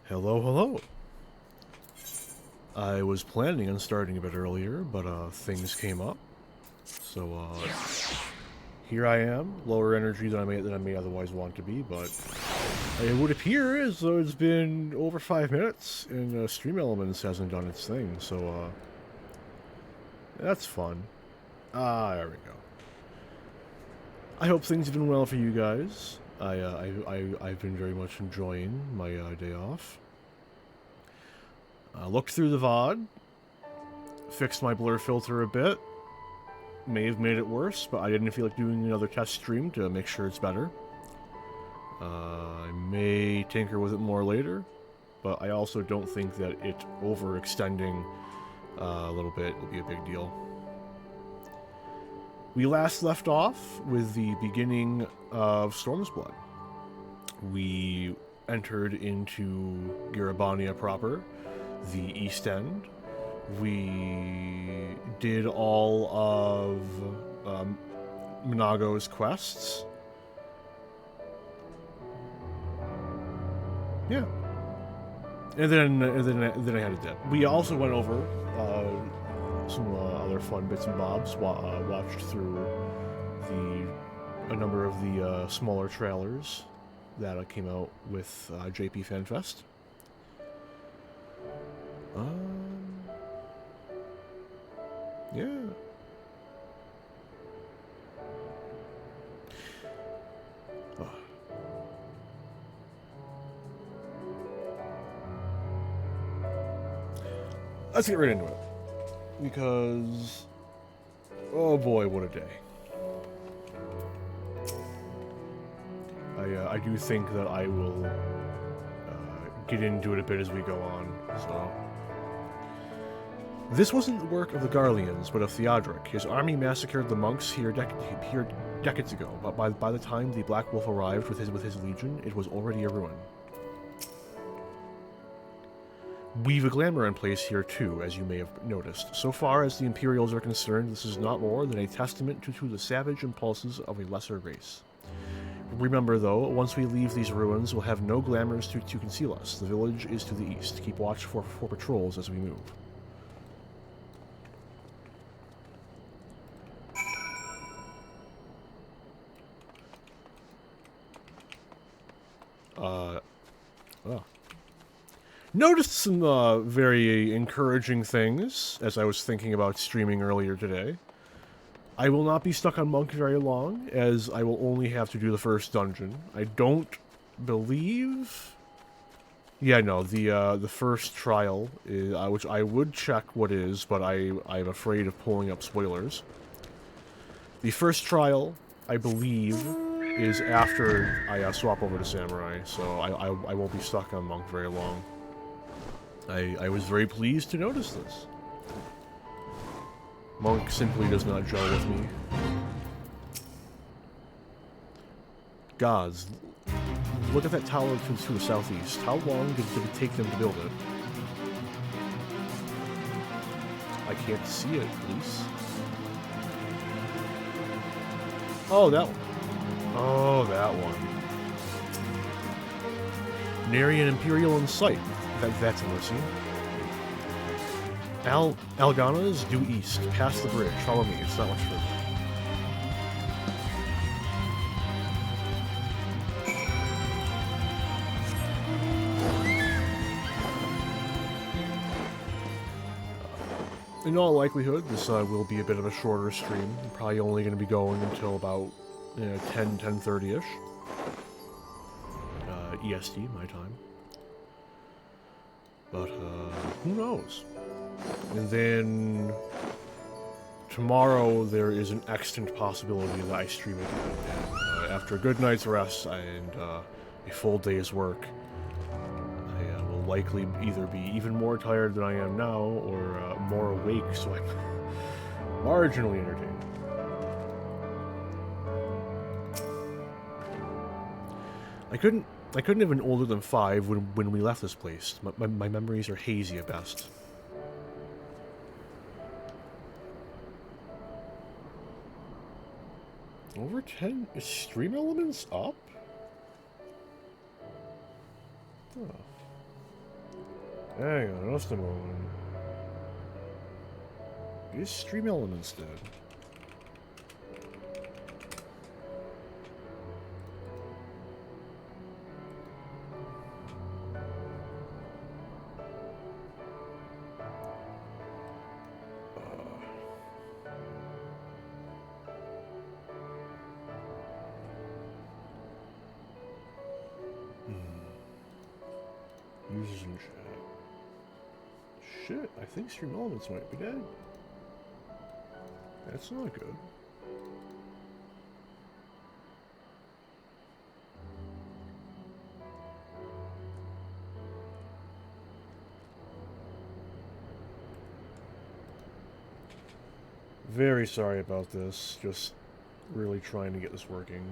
Hello, hello. I was planning on starting a bit earlier, but things came up. So here I am, lower energy than I may otherwise want to be, but it would appear as though it's been over 5 minutes and Stream Elements hasn't done its thing. So that's fun. There we go. I hope things have been well for you guys. I've been very much enjoying my day off. Looked through the VOD, fixed my blur filter a bit. May have made it worse, but I didn't feel like doing another test stream to make sure it's better. I may tinker with it more later, but I also don't think that it overextending a little bit will be a big deal. We last left off with the beginning of Stormblood. We entered into Garabania proper, the East End. We did all of Minago's quests. Yeah. And then I had a dip. We also went over some other fun bits and bobs. Watched through a number of the smaller trailers that came out with JP FanFest. Yeah. Let's get right into it. Because, oh boy, what a day. I do think that I will get into it a bit as we go on, so... This wasn't the work of the Garleans, but of Theodoric. His army massacred the monks here decades ago, but by the time the Black Wolf arrived with his legion, it was already a ruin. We've a glamour in place here too, as you may have noticed. So far as the Imperials are concerned, this is not more than a testament to the savage impulses of a lesser race. Remember though, once we leave these ruins, we'll have no glamours to conceal us. The village is to the east. Keep watch for patrols as we move. Noticed some very encouraging things as I was thinking about streaming earlier today. I will not be stuck on Monk very long, as I will only have to do the first dungeon. I don't believe... Yeah, no, the first trial, is, which I would check what is, but I'm afraid of pulling up spoilers. The first trial, I believe, is after I swap over to Samurai, so I won't be stuck on Monk very long. I was very pleased to notice this. Monk simply does not gel with me. Gods, look at that tower to the southeast. How long did it take them to build it? I can't see it, please. Oh, that one. Oh, that one. Nary an Imperial in sight. That's a mercy. Ala Gannha is due east, past the bridge. Follow me, it's not much further. In all likelihood, this will be a bit of a shorter stream. I'm probably only going to be going until about 10:30ish. EST, my time. But, who knows? And then tomorrow there is an extant possibility that I stream again. After a good night's rest and a full day's work, I will likely either be even more tired than I am now or more awake, so I'm marginally entertained. I couldn't have been older than 5 when we left this place. My memories are hazy at best. Over 10? Is Stream Elements up? Oh. Hang on, just a moment. Is stream elements dead? Users in chat. Shit, I think stream elements might be dead. That's not good. Very sorry about this. Just really trying to get this working.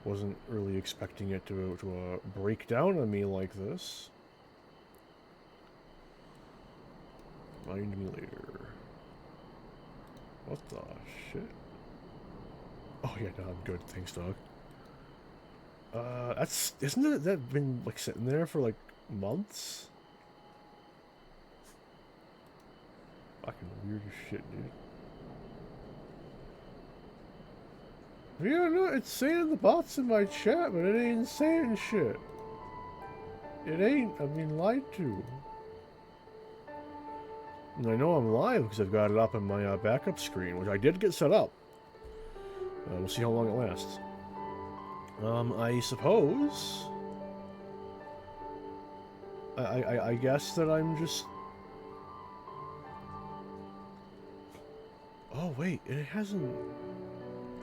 Wasn't really expecting it to break down on me like this. Mind me later. What the shit? Oh yeah, no, I'm good. Thanks, dog. Isn't that been like sitting there for like months? Fucking weird as shit, dude. Yeah, no, it's saying the bots in my chat, but it ain't saying shit. It ain't. I'm being lied to. And I know I'm live because I've got it up on my backup screen, which I did get set up. We'll see how long it lasts. I suppose... I guess that I'm just... Oh, wait, it hasn't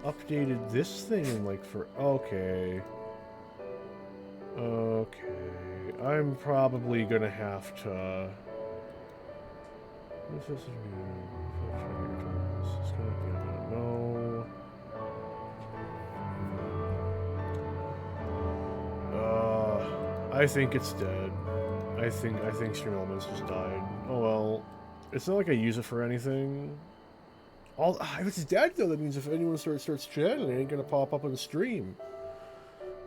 updated this thing in, like, for... Okay. Okay. I'm probably gonna have to... No. I think it's dead. I think Stream Elements just died. Oh well. It's not like I use it for anything. If it's dead though, that means if anyone starts chatting, it ain't gonna pop up on the stream.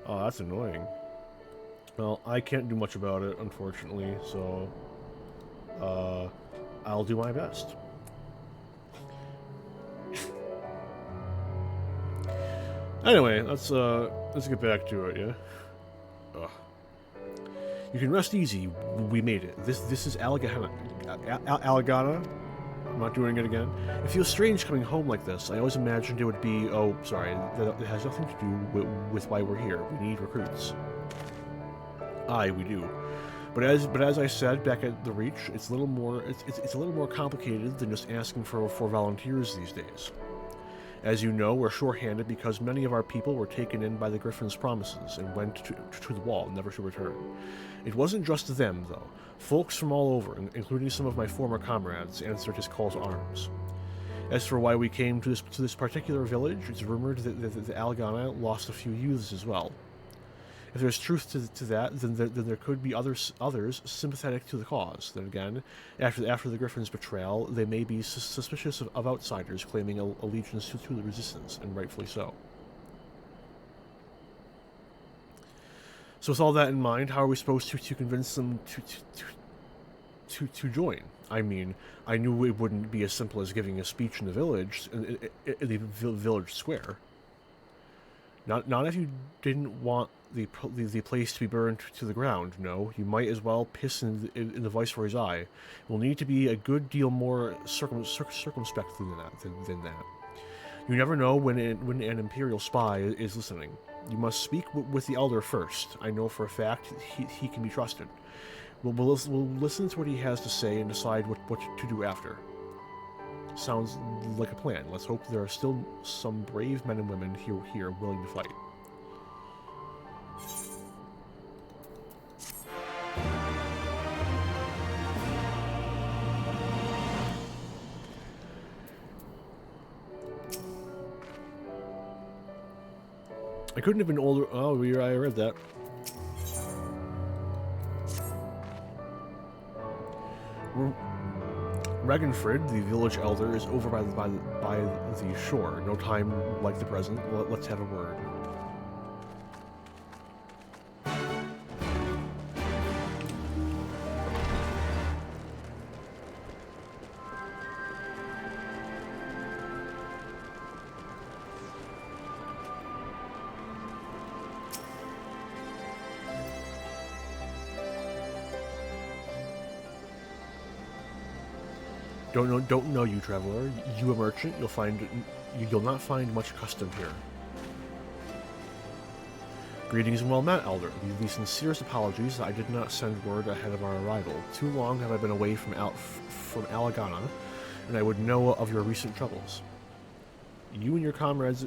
Oh, that's annoying. Well, I can't do much about it, unfortunately, so I'll do my best. Anyway, let's get back to it, yeah? Ugh. You can rest easy. We made it. This is Ala Gannha. Ala Gannha. I'm not doing it again. It feels strange coming home like this. I always imagined it would be... Oh, sorry. That it has nothing to do with why we're here. We need recruits. Aye, we do. But as I said back at the Reach, it's a little more complicated than just asking for volunteers these days. As you know, we're short-handed because many of our people were taken in by the Griffin's promises and went to the wall, never to return. It wasn't just them, though. Folks from all over, including some of my former comrades, answered his call to arms. As for why we came to this particular village, it's rumored that the Ala Gannha lost a few youths as well. If there's truth to that, then there could be others sympathetic to the cause. Then again, after the Griffin's betrayal, they may be suspicious of outsiders claiming allegiance to the Resistance, and rightfully so. So with all that in mind, how are we supposed to convince them to join? I mean, I knew it wouldn't be as simple as giving a speech in the village, in the village square. Not if you didn't want the place to be burned to the ground. No, you might as well piss in the Viceroy's eye. We'll need to be a good deal more circumspect than that. You never know when an Imperial spy is listening. You must speak with the Elder first. I know for a fact he can be trusted. We'll listen to what he has to say and decide what to do after. Sounds like a plan. Let's hope there are still some brave men and women here willing to fight. I couldn't have been older. Oh, I read that. Ragnfrid, the village elder, is over by the shore. No time like the present. Let's have a word. Don't know you, traveler. You a merchant? You'll not find much custom here. Greetings and well met, Elder. The sincerest apologies that I did not send word ahead of our arrival. Too long have I been away from Ala Gannha, and I would know of your recent troubles. You and your comrades...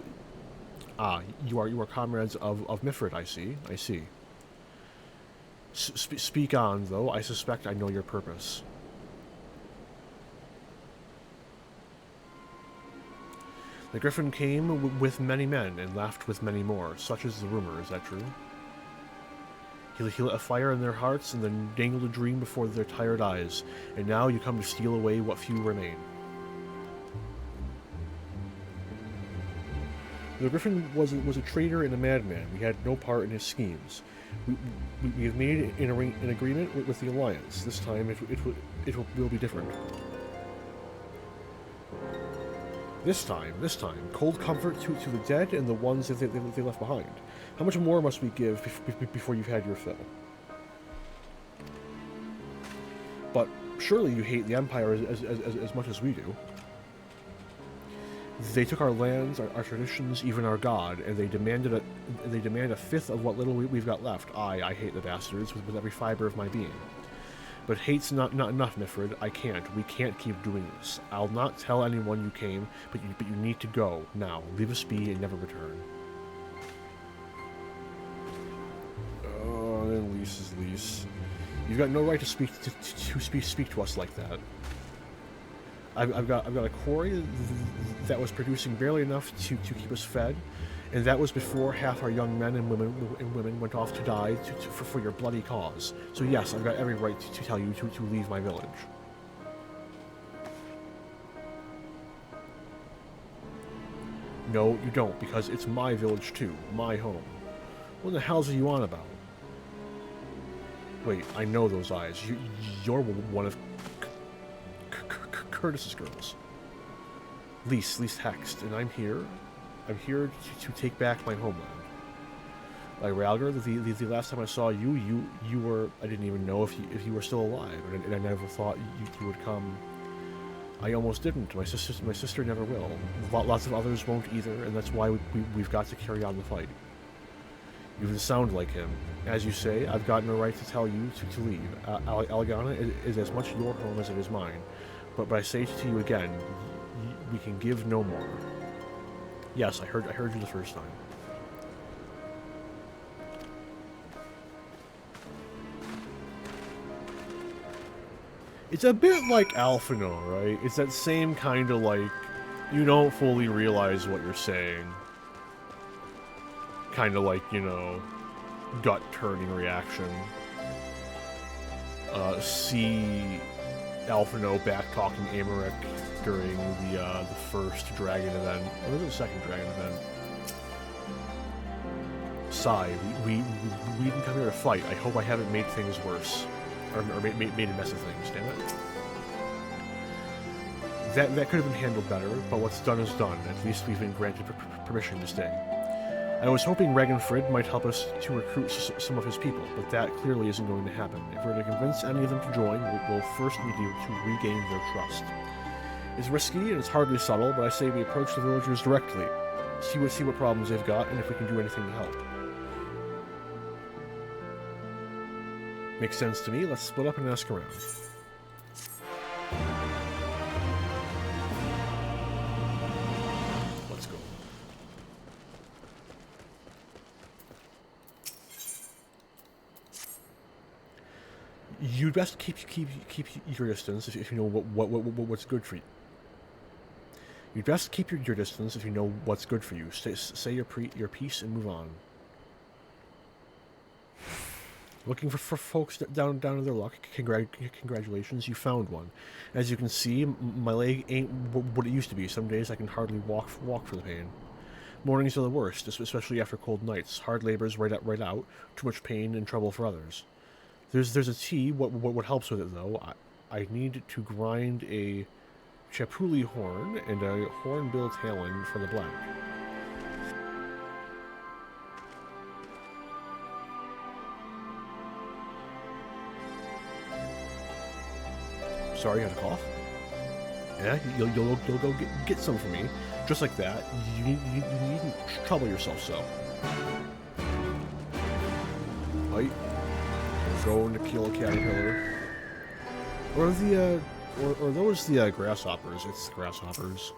you are comrades of Mifrid, I see. Speak on, though. I suspect I know your purpose. The griffin came with many men and laughed with many more. Such is the rumor. Is that true? He lit a fire in their hearts and then dangled a dream before their tired eyes. And now you come to steal away what few remain. The griffin was a traitor and a madman. We had no part in his schemes. We have made an agreement with the Alliance. This time it will be different. This time, cold comfort to the dead and the ones that they left behind. How much more must we give before you've had your fill? But surely you hate the Empire as much as we do. They took our lands, our traditions, even our god, and they demand a fifth of what little we've got left. I hate the bastards with every fiber of my being. But hate's not enough, Mifrid. We can't keep doing this. I'll not tell anyone you came, but you need to go, now. Leave us be and never return. Oh, then lease is lease. You've got no right to speak to us like that. I've got a quarry that was producing barely enough to keep us fed, and that was before half our young men and women went off to die for your bloody cause. So yes, I've got every right to tell you to leave my village. No, you don't, because it's my village too, my home. What the hell's are you on about? Wait, I know those eyes. You're one of Curtis's girls. Lease Hext, and I'm here to take back my homeland. Like Ralgar, the last time I saw you were, I didn't even know if you were still alive, and I never thought you would come. I almost didn't. My sister never will. Lots of others won't either, and that's why we've got to carry on the fight. You even sound like him. As you say, I've got no right to tell you to leave. Ala Gannha is as much your home as it is mine. But I say to you again, we can give no more. Yes, I heard you the first time. It's a bit like Alphino, right? It's that same kind of like, you don't fully realize what you're saying. Kind of like, you know, gut-turning reaction. See Alphino back-talking Amaric during the first dragon event. Or was it the second dragon event? Sigh, we didn't come here to fight. I hope I haven't made things worse. Or made a mess of things, damn it. That could have been handled better, but what's done is done. At least we've been granted permission to stay. I was hoping Ragnfrid might help us to recruit some of his people, but that clearly isn't going to happen. If we're to convince any of them to join, we'll first need to regain their trust. It's risky and it's hardly subtle, but I say we approach the villagers directly, see what problems they've got, and if we can do anything to help. Makes sense to me. Let's split up and ask around. Let's go. You'd best keep your distance if you know what's good for you. You'd best keep your distance if you know what's good for you. Say your piece and move on. Looking for folks down to their luck. Congratulations, you found one. As you can see, my leg ain't what it used to be. Some days I can hardly walk for the pain. Mornings are the worst, especially after cold nights. Hard labor's right out. Too much pain and trouble for others. There's a tea. What helps with it though? I need to grind a chapuli horn and a hornbill talon for the blend. Sorry, you had a cough? Yeah, you'll go get some for me. Just like that. You needn't trouble yourself so. Right? Going to kill a caterpillar. Or the, or those the grasshoppers. It's the grasshoppers.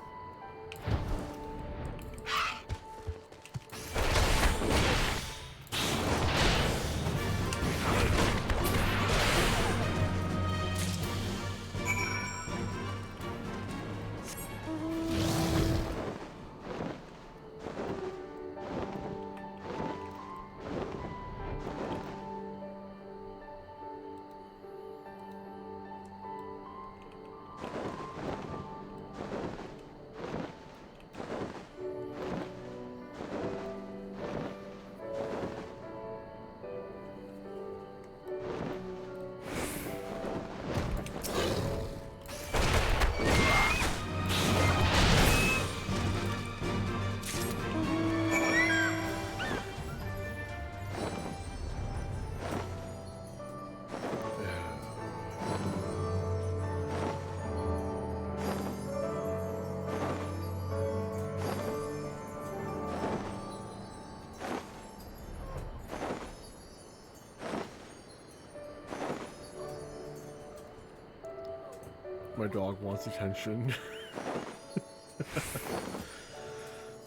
My dog wants attention.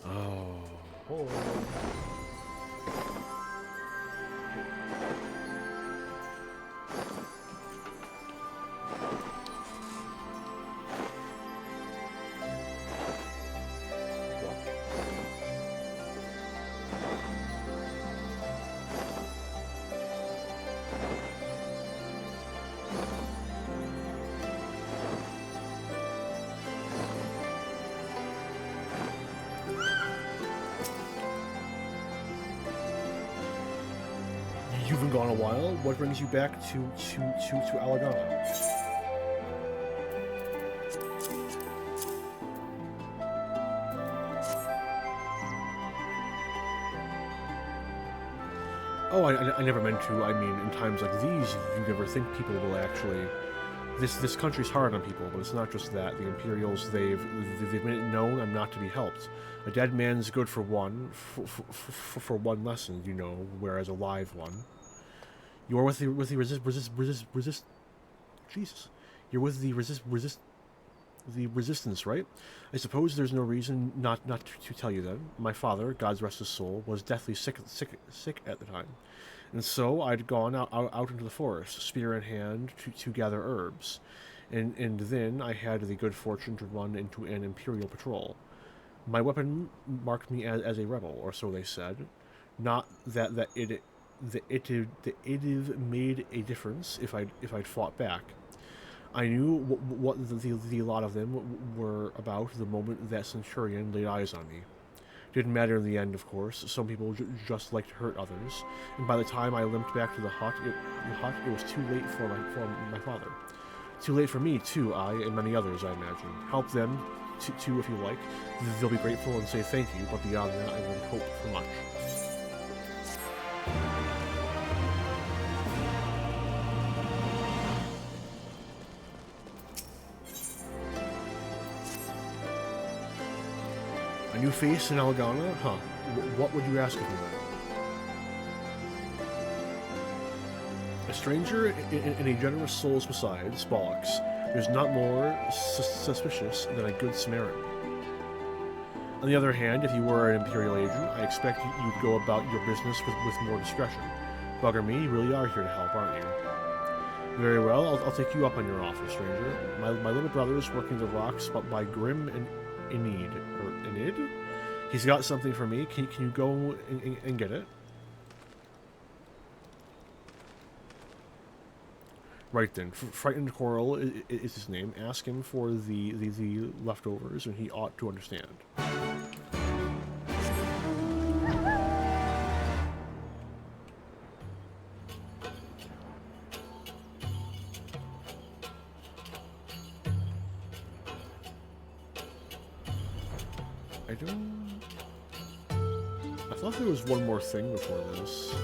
Oh. Oh. You've been gone a while. What brings you back to Ala Gannha? Oh, I never meant to. I mean, in times like these, you never think people will actually. This country's hard on people, but it's not just that. The Imperials, they've made it known I'm not to be helped. A dead man's good for one, for one lesson, you know, whereas a live one. You're with the resist. Jesus, you're with the resistance, right? I suppose there's no reason not to tell you then. My father, God rest his soul, was deathly sick at the time, and so I'd gone out into the forest, spear in hand, to gather herbs, and then I had the good fortune to run into an Imperial patrol. My weapon marked me as a rebel, or so they said. Not that it'd made a difference if I'd fought back. I knew what the lot of them were about the moment that Centurion laid eyes on me. Didn't matter in the end, of course. Some people just like to hurt others, and by the time I limped back to the hut, it was too late for my father. Too late for me too. I and many others, I imagine. Help them too if you like. They'll be grateful and say thank you. But beyond that, I wouldn't hope for much. A new face in Ala Gannha? Huh. What would you ask of me then? A stranger and a generous soul besides, bollocks. There's not more suspicious than a good Samaritan. On the other hand, if you were an Imperial agent, I expect you'd go about your business with more discretion. Bugger me, you really are here to help, aren't you? Very well, I'll take you up on your offer, stranger. My little brother's working the rocks by Grim and Enid. Or Enid? He's got something for me. Can you go and get it? Right then. Frightened Coral is his name. Ask him for the leftovers, and he ought to understand. I thought there was one more thing before this.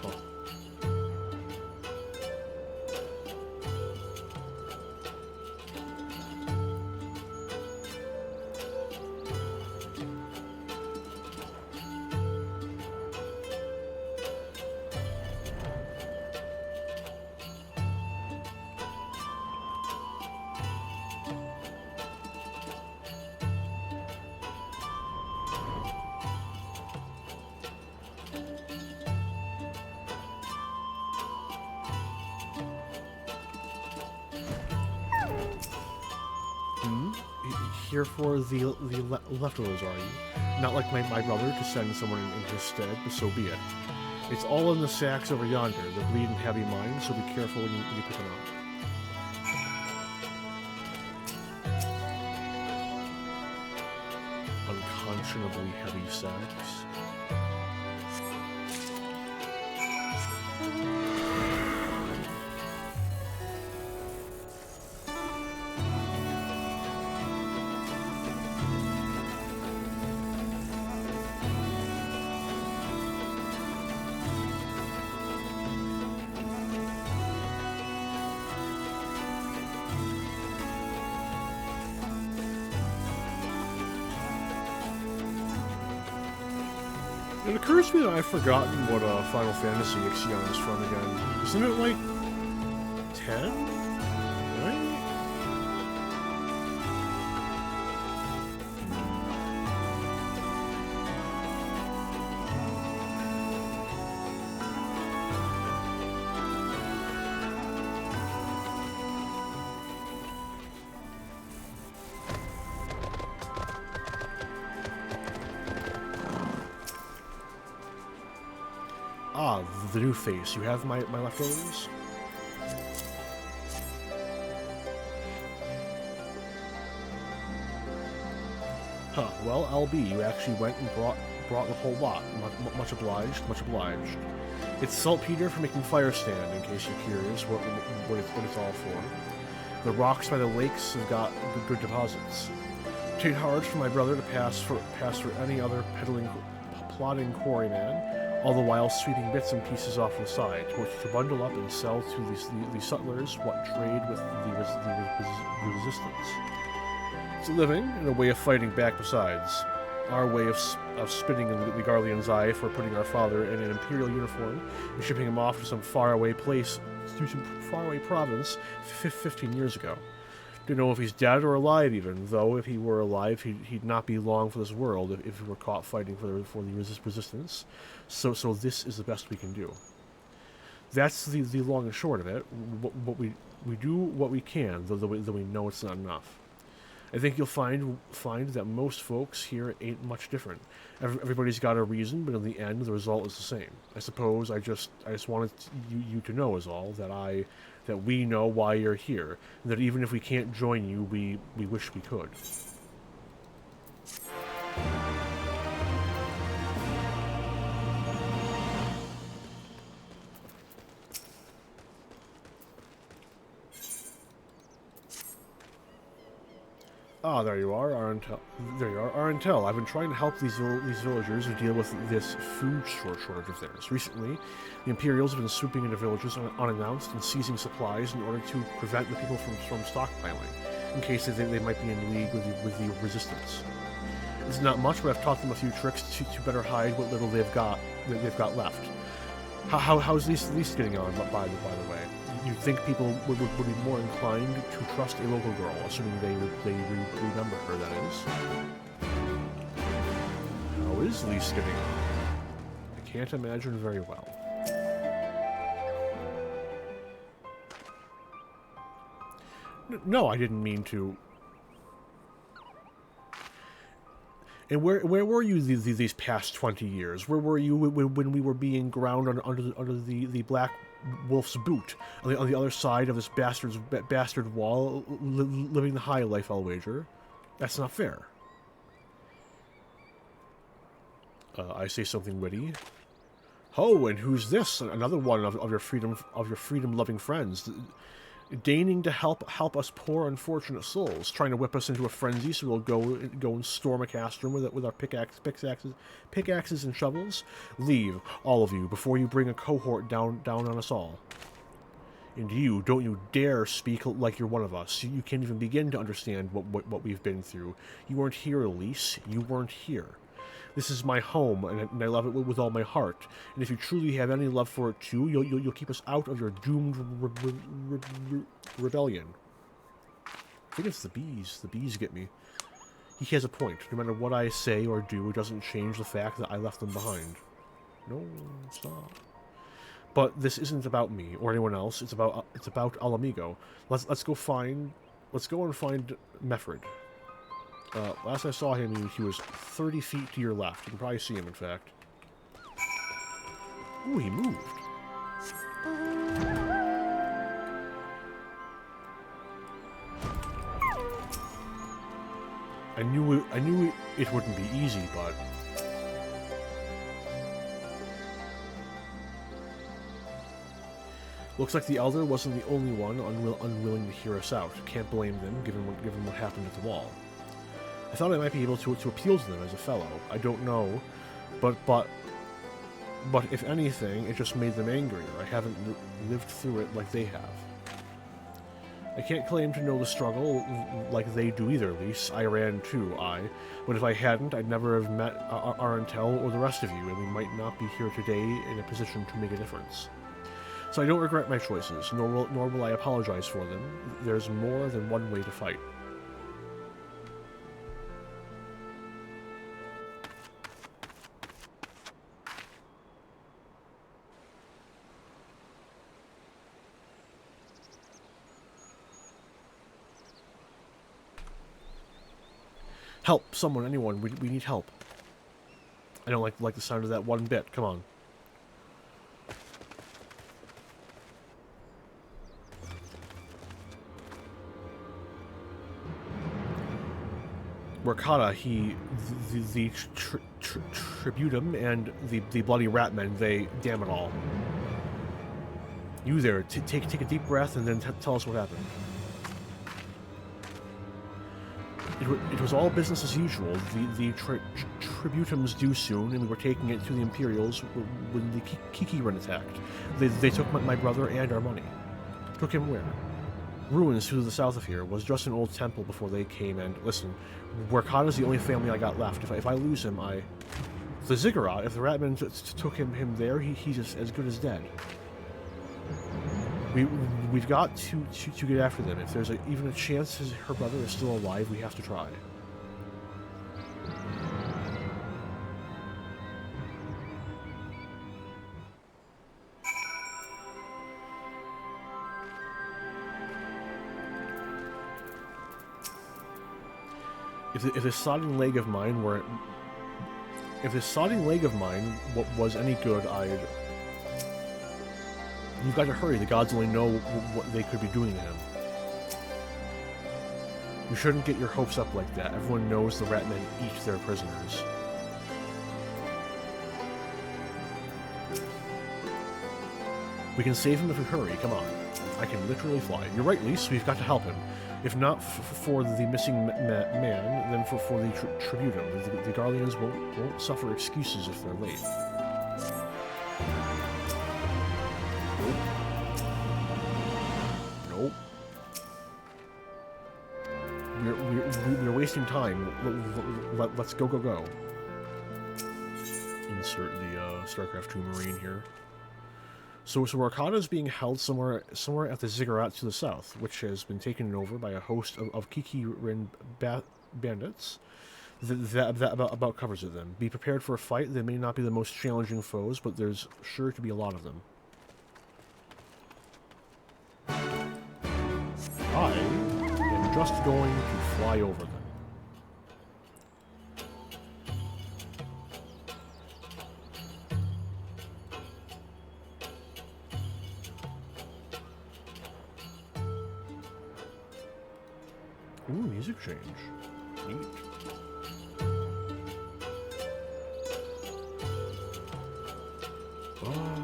Huh. here for the leftovers, are you? Not like my brother to send someone in his stead, but so be it. It's all in the sacks over yonder. They're bleeding heavy mine, so be careful when you pick them up. Unconscionably heavy sacks. It occurs to me that I've forgotten what Final Fantasy Ixion is from again. Isn't it like 10? Right? Ah, the new face. You have my leftovers? Huh, well, LB, you actually went and brought the whole lot. Much obliged, much obliged. It's saltpeter for making fire stand, in case you're curious what it's all for. The rocks by the lakes have got good deposits. Take hard for my brother to pass for any other plodding quarryman, all the while sweeping bits and pieces off to the side, to bundle up and sell to the settlers what trade with the resistance. It's a living and a way of fighting back besides. Our way of spinning in the Garlean's eye for putting our father in an imperial uniform and shipping him off to some faraway place, to some faraway province 15 years ago. Don't know if he's dead or alive even, though if he were alive, he'd not be long for this world if he were caught fighting for the resistance. So this is the best we can do. That's the long and short of it. We do what we can, though we know it's not enough. I think you'll find that most folks here ain't much different. Everybody's got a reason, but in the end, the result is the same. I suppose I just wanted you to know is all that we know why you're here, and that even if we can't join you, we wish we could. Ah, there you are, Arantel. There you are, Arantel. I've been trying to help these villagers who deal with this food shortage of theirs. Recently, the Imperials have been swooping into villages unannounced and seizing supplies in order to prevent the people from stockpiling, in case they might be in league with the resistance. It's not much, but I've taught them a few tricks to better hide what little they've got left. How's these getting on? By the way. You'd think people would be more inclined to trust a local girl, assuming they remember her, that is. How is Lise getting on? I can't imagine very well. No, I didn't mean to. And where were you these past 20 years? Where were you when we were being ground under the Black Wolf's boot on the other side of this bastard wall, living the high life, I'll wager? That's not fair. I say something witty. Oh, and who's this? Another one of your freedom-loving friends, deigning to help us poor unfortunate souls, trying to whip us into a frenzy so we'll go and storm a cast room with our pickaxes and shovels. Leave, all of you, before you bring a cohort down on us all. And you, don't you dare speak like you're one of us. You can't even begin to understand what we've been through. You weren't here, Elise. You weren't here. This is my home, and I love it with all my heart. And if you truly have any love for it too, you'll keep us out of your doomed rebellion. I think it's the bees. The bees get me. He has a point. No matter what I say or do, it doesn't change the fact that I left them behind. No, stop. But this isn't about me or anyone else. It's about Alamigo. Let's go and find Meffred. Last I saw him, he was 30 feet to your left. You can probably see him, in fact. Ooh, he moved. I knew it wouldn't be easy, but looks like the Elder wasn't the only one unwilling to hear us out. Can't blame them, given what happened at the wall. I thought I might be able to appeal to them as a fellow. I don't know, but if anything, it just made them angrier. I haven't lived through it like they have. I can't claim to know the struggle like they do either, at least. I ran too, but if I hadn't, I'd never have met Arantel or the rest of you, and we might not be here today in a position to make a difference. So I don't regret my choices, nor will I apologize for them. There's more than one way to fight. Help! Someone, anyone, we need help. I don't like the sound of that one bit, come on. Workada, the Tributum and the Bloody Ratmen, they, damn it all. You there, take a deep breath and then tell us what happened. It was all business as usual. The Tributums due soon, and we were taking it to the Imperials when the Kikirin attacked. They took my brother and our money. Took him where? Ruins to the south of here. Was just an old temple before they came, and listen, Workada's the only family I got left. If I lose him, the Ziggurat, if the Ratmen took him there, he's as good as dead. We've got to get after them. If there's even a chance her brother is still alive, we have to try. If this sodding leg of mine was any good, You've got to hurry. The gods only know what they could be doing to him. You shouldn't get your hopes up like that. Everyone knows the Ratmen eat their prisoners. We can save him if we hurry. Come on. I can literally fly. You're right, Lise. We've got to help him. If not for the missing man, then for the Tributum. The Garleans won't suffer excuses if they're late. Nope. We're wasting time. Let's go. Insert the StarCraft 2 Marine here. So Workada is being held somewhere at the Ziggurat to the south, which has been taken over by a host of Kikirin bandits. That about covers it then. Be prepared for a fight. They may not be the most challenging foes, but there's sure to be a lot of them. I am just going to fly over them. Ooh, music change. Neat. Oh.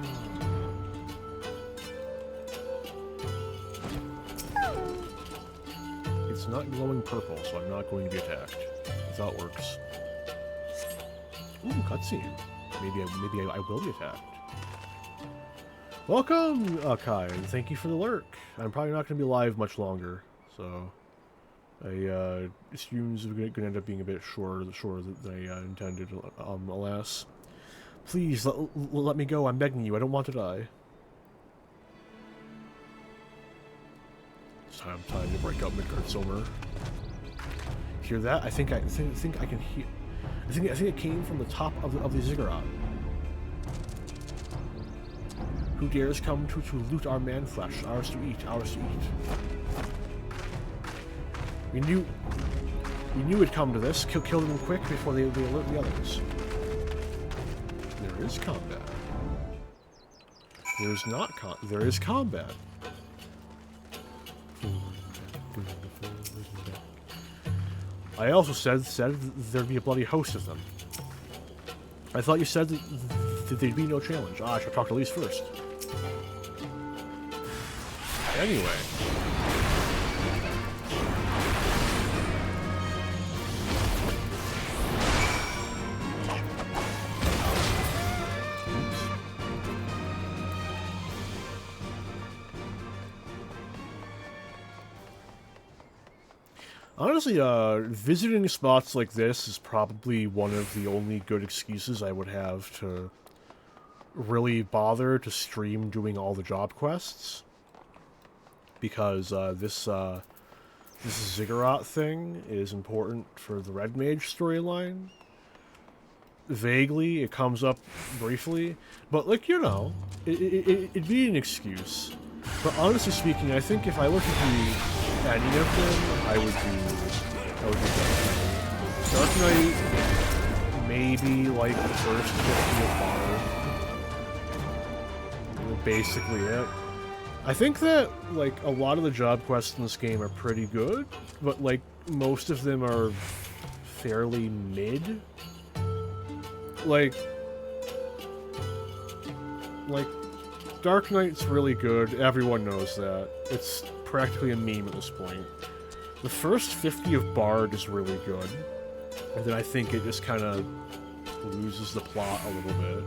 It's not glowing purple, so I'm not going to be attacked. That's how it works. Ooh, cutscene. Maybe I will be attacked. Welcome, Kai, and thank you for the lurk. I'm probably not going to be live much longer, so streams are going to end up being a bit shorter than I intended, alas. Please, let me go, I'm begging you, I don't want to die. It's time to break up Midgard Silver. Hear that? I think I can hear. I think it came from the top of the Ziggurat. Who dares come to loot our man flesh? Ours to eat, ours to eat. We knew We knew it'd come to this. Kill them quick before they alert the others. There is combat. There's not there is combat. I also said there'd be a bloody host of them. I thought you said that there'd be no challenge. I should talk to Lise first. Anyway. Honestly, visiting spots like this is probably one of the only good excuses I would have to really bother to stream doing all the job quests. Because this Ziggurat thing is important for the Red Mage storyline. Vaguely, it comes up briefly, but like, you know, it'd be an excuse. But honestly speaking, I think if I look into any of them, I would do Dark Knight, maybe like the first 50 of Bard. Basically it. I think that, like, a lot of the job quests in this game are pretty good, but, like, most of them are fairly mid. Like, Dark Knight's really good, everyone knows that. It's practically a meme at this point. The first 50 of Bard is really good, and then I think it just kind of loses the plot a little bit.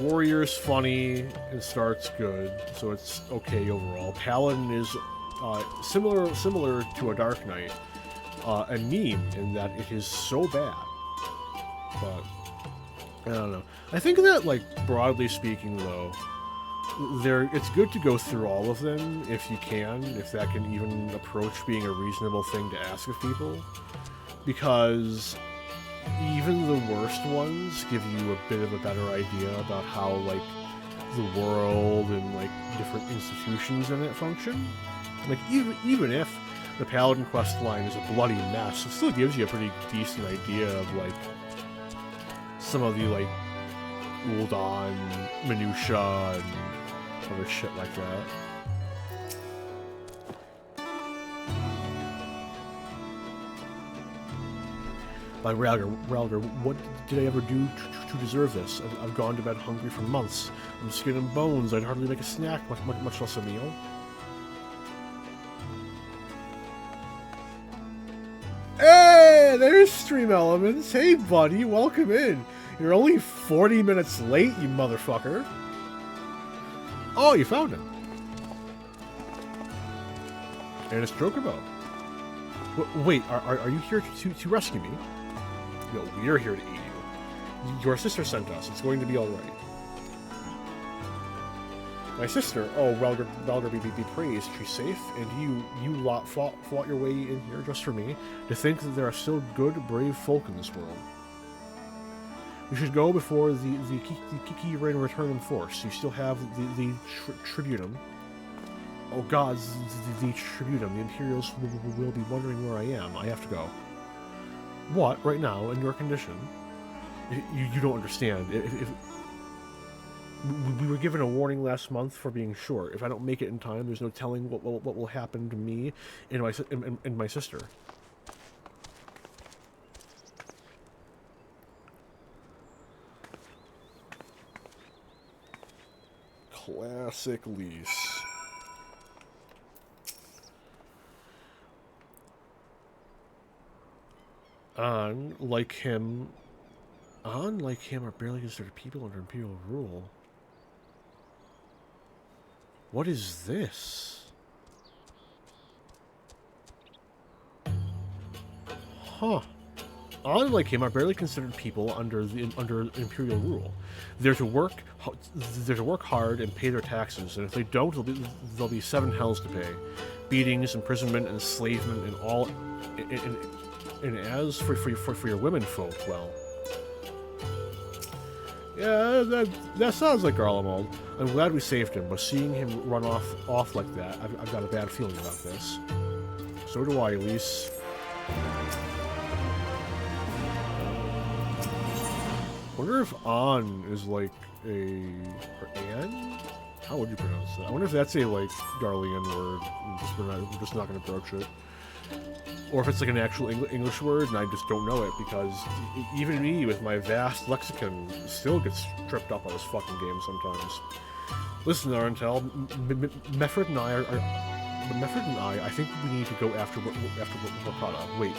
Warrior's funny and starts good, so it's okay overall. Paladin is similar to a Dark Knight, a meme in that it is so bad. But I don't know. I think that, like, broadly speaking, though, it's good to go through all of them if you can, if that can even approach being a reasonable thing to ask of people, because even the worst ones give you a bit of a better idea about how, like, the world and, like, different institutions in it function. Like, even if the Paladin quest line is a bloody mess, it still gives you a pretty decent idea of, like, some of the, like, Ul'dan minutia and other shit like that. By Ralger, what did I ever do to deserve this? I've gone to bed hungry for months. I'm skin and bones. I'd hardly make a snack, much less a meal. Hey, there's Stream Elements. Hey, buddy, welcome in. You're only 40 minutes late, you motherfucker. Oh, you found him. And it's Drokerbo. Wait, are you here to rescue me? No, we're here to aid you. Your sister sent us. It's going to be alright. My sister, oh, Ralger be praised. She's safe, and you lot fought your way in here just for me. To think that there are still good, brave folk in this world. We should go before the Kiki Rain return in force. You still have the Tributum. Oh gods, the Tributum. The Imperials will be wondering where I am. I have to go. What? Right now, in your condition? You don't understand. We were given a warning last month for being short. If I don't make it in time, there's no telling what will happen to me and my sister. Classic Lise. Unlike him, are barely considered people under Imperial rule. What is this? Huh. Unlike him, are barely considered people under Imperial rule. They're to work hard and pay their taxes, and if they don't, there'll be 7 hells to pay: beatings, imprisonment, enslavement, and all. And as for your women folk, well, yeah, that sounds like Garlemald. I'm glad we saved him, but seeing him run off like that, I've got a bad feeling about this. So do I, Lise. Wonder if on is like a... or an? How would you pronounce that? I wonder if that's a, like, Darlian word. I'm just not going to broach it. Or if it's like an actual English word and I just don't know it, because even me with my vast lexicon still gets tripped up on this fucking game sometimes. Listen, Arentel, Mefford and I think we need to go after Wakata. Wait,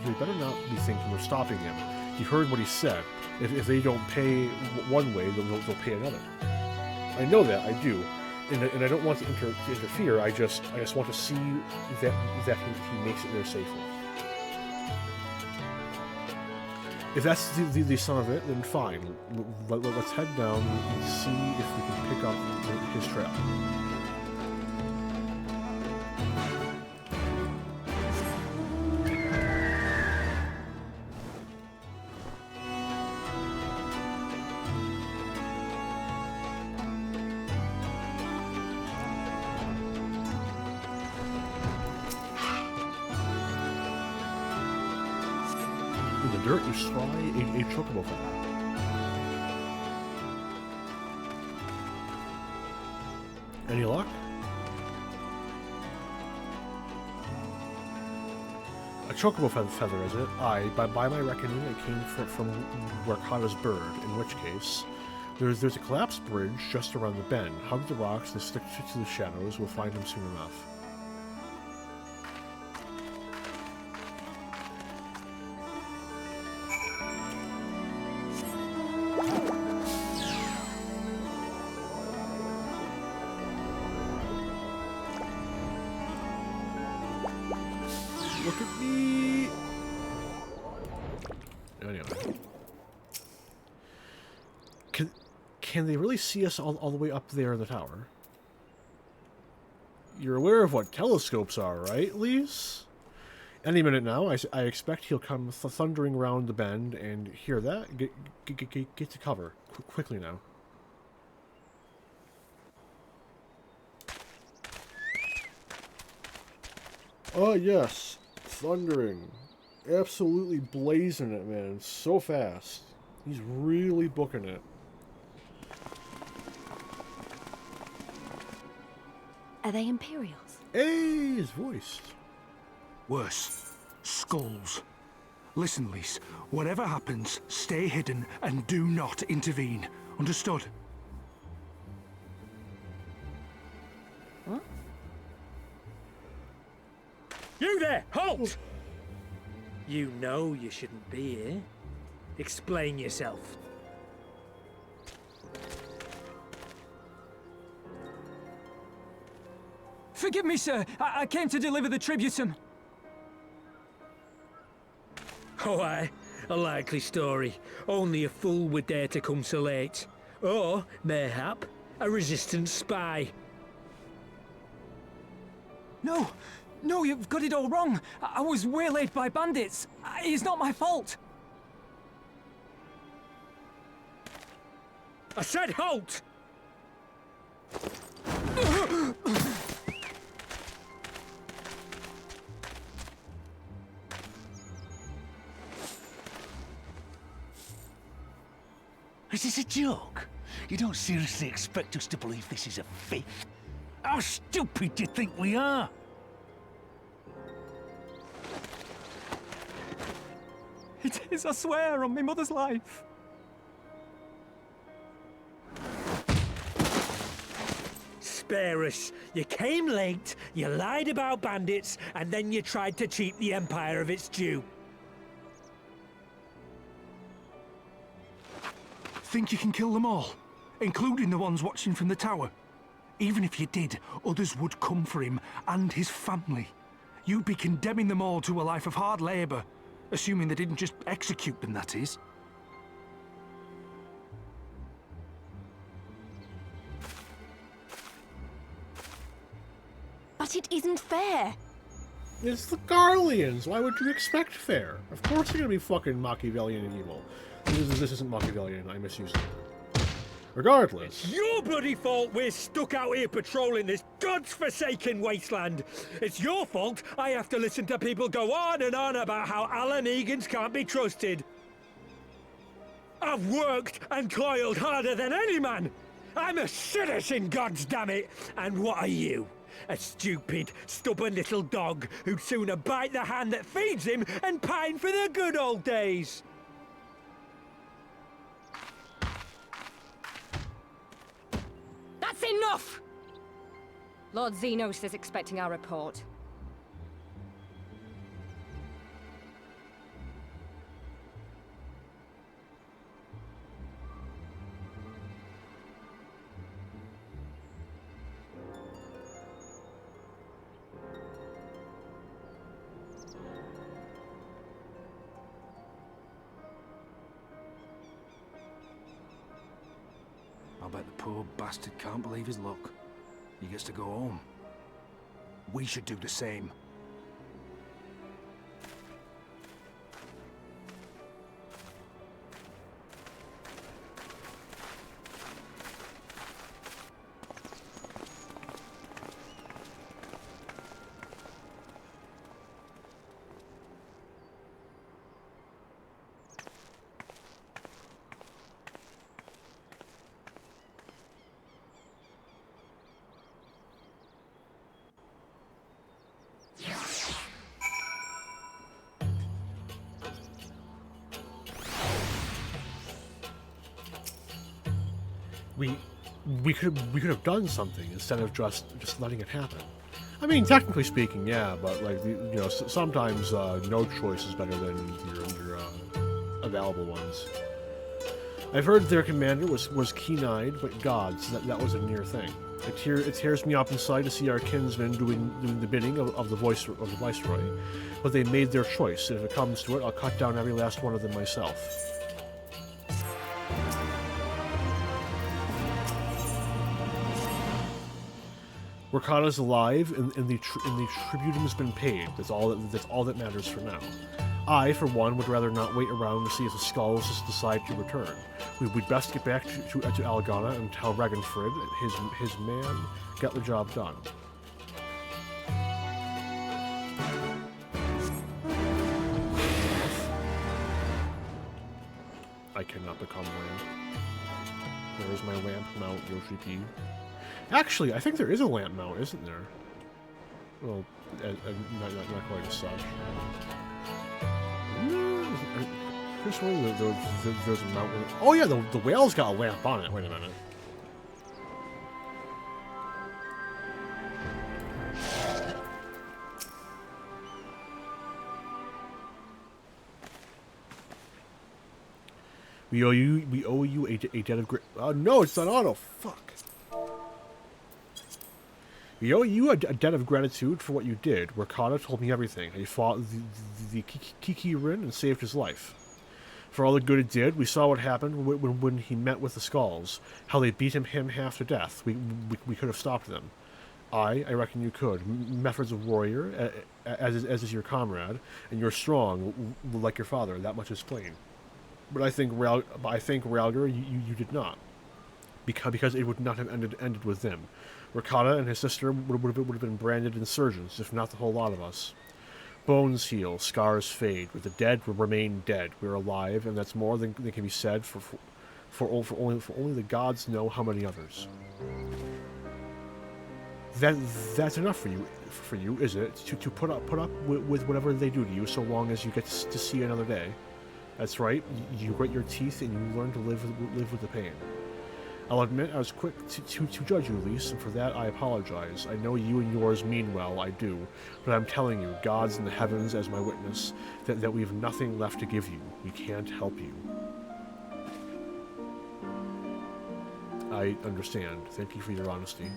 you better not be thinking of stopping him. You heard what he said. If they don't pay one way, they'll pay another. I know that, I do. And I don't want to interfere, I just want to see that he makes it there safely. If that's the son of it, then fine. Let's head down and see if we can pick up his trail. Dirt, you try a chocobo feather. Any luck? A chocobo feather, is it? Aye, by my reckoning, it came from Wakata's bird, in which case, there's a collapsed bridge just around the bend. Hug the rocks and stick to the shadows, we'll find him soon enough. Look at me! Anyway. Can they really see us all the way up there in the tower? You're aware of what telescopes are, right, Lise? Any minute now, I expect he'll come thundering round the bend, and hear that? Get to cover. Quickly now. Oh, yes. Thundering. Absolutely blazing it, man. So fast. He's really booking it. Are they Imperials? Hey, his voice. Worse. Skulls. Listen, Lise. Whatever happens, stay hidden and do not intervene. Understood? What? You there! Halt! You know you shouldn't be here. Explain yourself. Forgive me, sir. I came to deliver the tributum. Oh, aye. A likely story. Only a fool would dare to come so late. Or, mayhap, a resistance spy. No, no, you've got it all wrong. I was waylaid by bandits. It's not my fault. I said halt! Is this a joke? You don't seriously expect us to believe this is a fifth? How stupid do you think we are? It is, I swear, on my mother's life. Spare us. You came late, you lied about bandits, and then you tried to cheat the Empire of its due. Think you can kill them all? Including the ones watching from the tower? Even if you did, others would come for him and his family. You'd be condemning them all to a life of hard labor. Assuming they didn't just execute them, that is. But it isn't fair. It's the Garleans. Why would you expect fair? Of course they're gonna be fucking Machiavellian and evil. This isn't Machiavellian. I misused it. Regardless. It's your bloody fault we're stuck out here patrolling this god's-forsaken wasteland. It's your fault I have to listen to people go on and on about how Alan Egan's can't be trusted. I've worked and toiled harder than any man. I'm a citizen, goddammit. And what are you? A stupid, stubborn little dog who'd sooner bite the hand that feeds him and pine for the good old days. That's enough! Lord Xenos is expecting our report. I bet the poor bastard can't believe his luck. He gets to go home. We should do the same. We could have done something instead of just letting it happen. I mean, technically speaking, yeah, but like you know, sometimes no choice is better than your available ones. I've heard their commander was keen-eyed, but gods, that was a near thing. It tears me up inside to see our kinsmen doing the bidding of the viceroy, but they made their choice, and if it comes to it, I'll cut down every last one of them myself. Rakata's alive, and the tribute has been paid. That's all that matters for now. I, for one, would rather not wait around to see if the skulls decide to return. We'd best get back to Ala Gannha and tell Ragnfrid, his man, get the job done. I cannot become lamp. Where is my lamp mount, Yoshi P? Actually, I think there is a lamp mount, isn't there? Well, not quite as such. There's a mount. Oh yeah, the whale's got a lamp on it. Wait a minute. We owe you a debt of no, it's not auto. Fuck. We owe you a debt of gratitude for what you did. Rakata told me everything. He fought the Kiki-Rin and saved his life. For all the good it did, we saw what happened when he met with the Skulls. How they beat him half to death. We could have stopped them. I reckon you could. Method's a warrior, as is your comrade, and you're strong, like your father. That much is plain. But I think Ralgar, you did not, because it would not have ended with them. Rakata and his sister would have been branded insurgents, if not the whole lot of us. Bones heal, scars fade, but the dead remain dead. We're alive, and that's more than can be said for only the gods know how many others. That's enough for you, is it? To put up with whatever they do to you, so long as you get to see another day. That's right. You grit your teeth and you learn to live with the pain. I'll admit I was quick to judge you, Lise, and for that I apologize. I know you and yours mean well, I do, but I'm telling you, God's in the heavens as my witness, that we have nothing left to give you. We can't help you. I understand. Thank you for your honesty.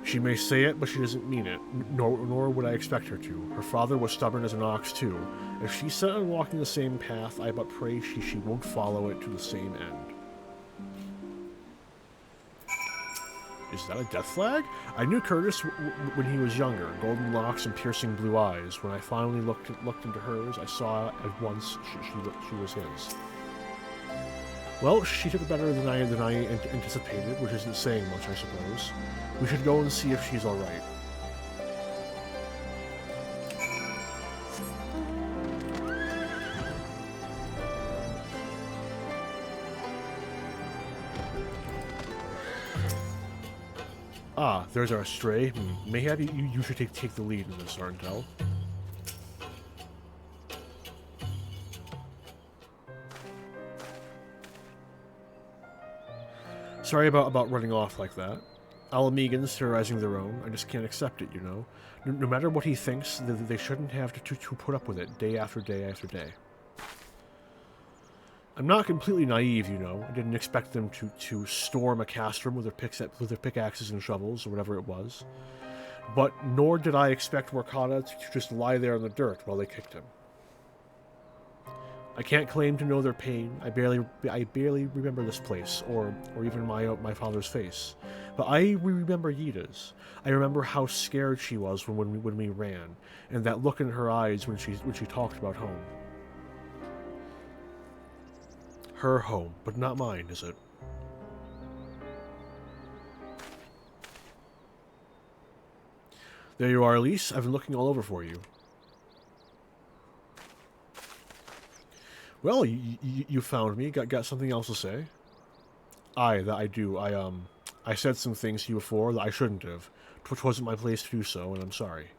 She may say it, but she doesn't mean it, nor would I expect her to. Her father was stubborn as an ox, too. If she's set on walking the same path, I but pray she won't follow it to the same end. Is that a death flag? I knew Curtis when he was younger, golden locks and piercing blue eyes. When I finally looked into hers, I saw at once she was his. Well, she took it better than I anticipated, which isn't saying much, I suppose. We should go and see if she's all right. Ah, there's our stray. Maybe you should take the lead in this, Arntel. Sorry about running off like that. Ala Megan's terrorizing their own. I just can't accept it, you know. No matter what he thinks, they shouldn't have to put up with it day after day after day. I'm not completely naive, you know. I didn't expect them to storm a castrum with their pickaxes and shovels, or whatever it was. But nor did I expect Workada to just lie there in the dirt while they kicked him. I can't claim to know their pain. I barely remember this place, or even my father's face. But I remember Yida's. I remember how scared she was when we ran, and that look in her eyes when she talked about home. Her home, but not mine, is it? There you are, Elise. I've been looking all over for you. Well, you found me. Got something else to say? Aye, that I do. I said some things to you before that I shouldn't have. 'Twasn't my place to do so, and I'm sorry.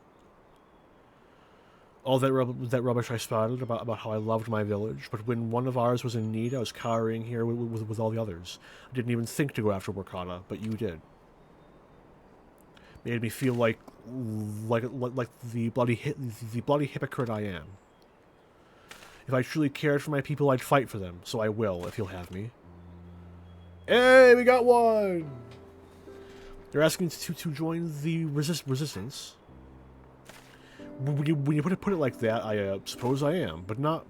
All that rubbish I spouted about how I loved my village, but when one of ours was in need, I was cowering here with all the others. I didn't even think to go after Workada, but you did. Made me feel like the bloody hypocrite I am. If I truly cared for my people, I'd fight for them, so I will, if you'll have me. Hey, we got one! They're asking to join the resistance. When you put it like that, I suppose I am, but not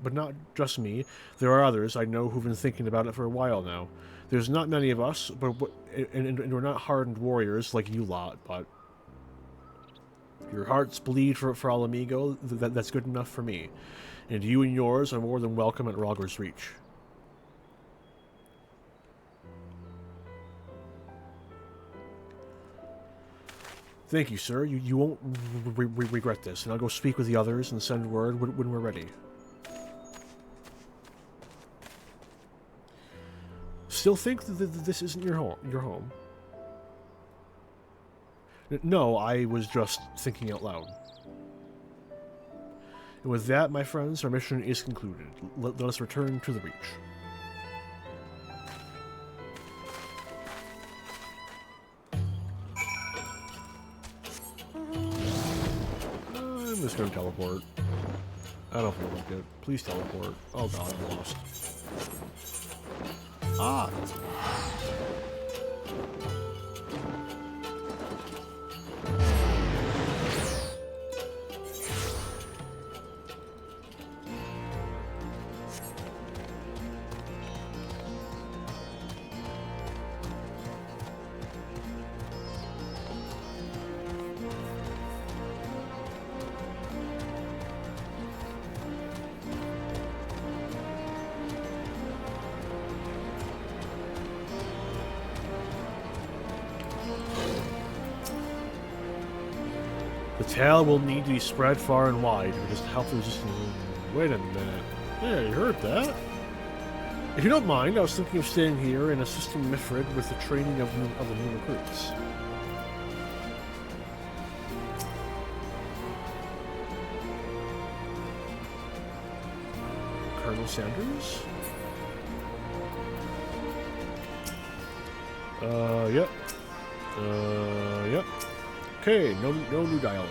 just me. There are others I know who've been thinking about it for a while now. There's not many of us, and we're not hardened warriors like you lot. But if your hearts bleed for Alamigo, that's good enough for me. And you and yours are more than welcome at Rogger's Reach. Thank you, sir. You won't regret this, and I'll go speak with the others and send word when we're ready. Still think that this isn't your home? No, I was just thinking out loud. And with that, my friends, our mission is concluded. Let us return to the Reach. I'm just gonna teleport. I don't feel like it. Please teleport. Oh god, I'm lost. Ah! The tail will need to be spread far and wide to just help the resistance. Wait a minute. Yeah, you heard that? If you don't mind, I was thinking of staying here and assisting Mifrid with the training of the new recruits. Colonel Sanders? Yep. Yep. Okay, no new dialogue.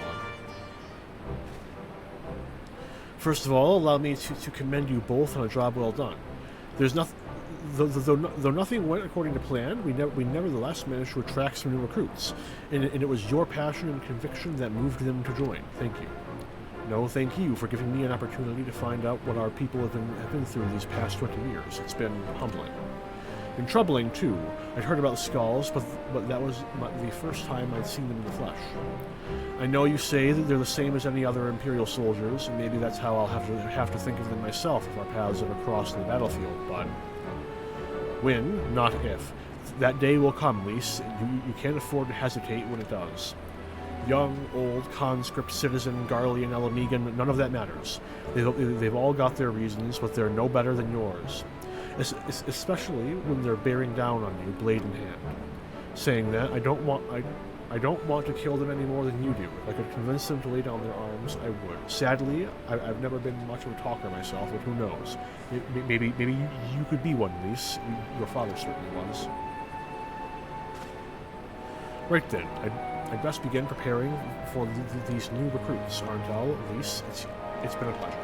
First of all, allow me to commend you both on a job well done. There's nothing, though nothing went according to plan, we nevertheless managed to attract some new recruits, and it was your passion and conviction that moved them to join. Thank you. No, thank you for giving me an opportunity to find out what our people have been through these past 20 years. It's been humbling. And troubling, too. I'd heard about skulls, but that was the first time I'd seen them in the flesh. I know you say that they're the same as any other Imperial soldiers, and maybe that's how I'll have to think of them myself if our paths ever cross the battlefield, but when, not if. That day will come, Lys. You can't afford to hesitate when it does. Young, old, conscript, citizen, Garlean, Ala Gannha, none of that matters. They've all got their reasons, but they're no better than yours. Especially when they're bearing down on you, blade in hand. Saying that, I don't want to kill them any more than you do. If I could convince them to lay down their arms, I would. Sadly, I've never been much of a talker myself, but who knows? Maybe you could be one, Lys. Your father certainly was. Right then, I'd best begin preparing for these new recruits, Arndal, Lys. It's been a pleasure.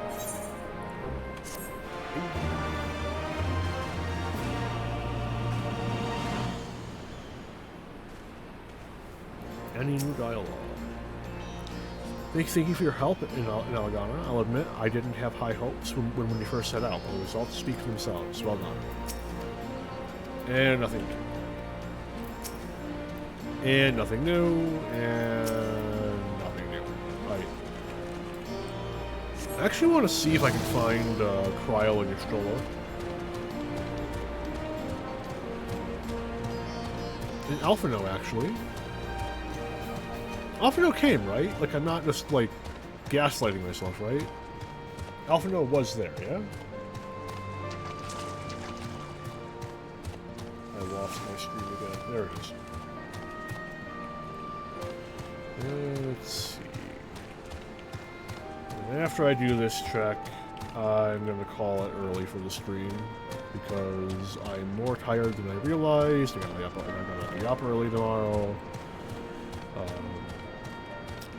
Any new dialogue? Thank you for your help in Ala Gannha. I'll admit, I didn't have high hopes when we first set out, but the results speak for themselves. Well done. And nothing new. And nothing new. And nothing new. I actually want to see if I can find Cryo in your stroller. And Alphino, actually. Alphino came, right? Like, I'm not just, like, gaslighting myself, right? Alphino was there, yeah? I lost my screen again. There it is. Let's see. And after I do this check, I'm going to call it early for the stream, because I'm more tired than I realized. I gotta be up early tomorrow.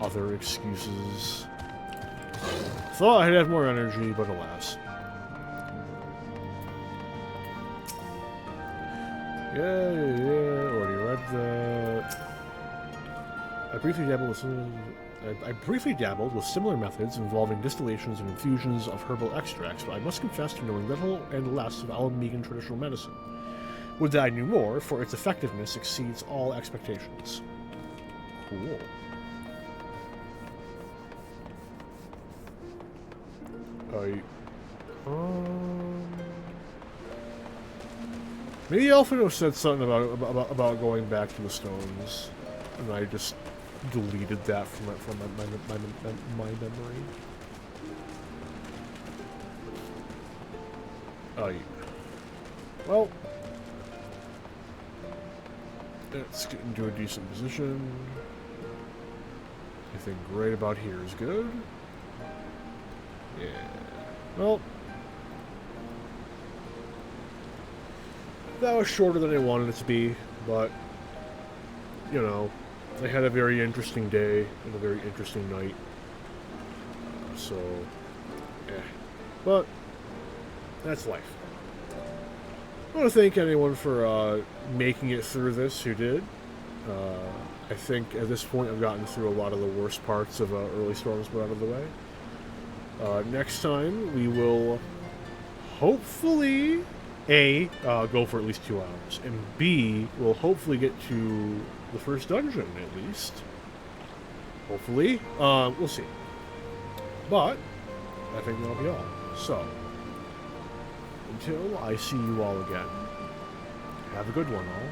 Other excuses. Thought I'd have more energy, but alas. Yeah, already read that. I briefly dabbled with similar methods involving distillations and infusions of herbal extracts, but I must confess to knowing little and less of Ala Gannha traditional medicine. Would that I knew more, for its effectiveness exceeds all expectations. Cool. Maybe Alphino said something about going back to the stones, and I just deleted that from my memory. Well, let's get into a decent position. Anything great about here is good. Yeah. Well, that was shorter than I wanted it to be, but, you know, I had a very interesting day and a very interesting night. So, but, that's life. I want to thank anyone for making it through this who did. I think at this point I've gotten through a lot of the worst parts of early Stormblood out of the way. Next time, we will hopefully, A, go for at least 2 hours, and B, we'll hopefully get to the first dungeon, at least. Hopefully. We'll see. But, I think that'll be all. So, until I see you all again, have a good one, all.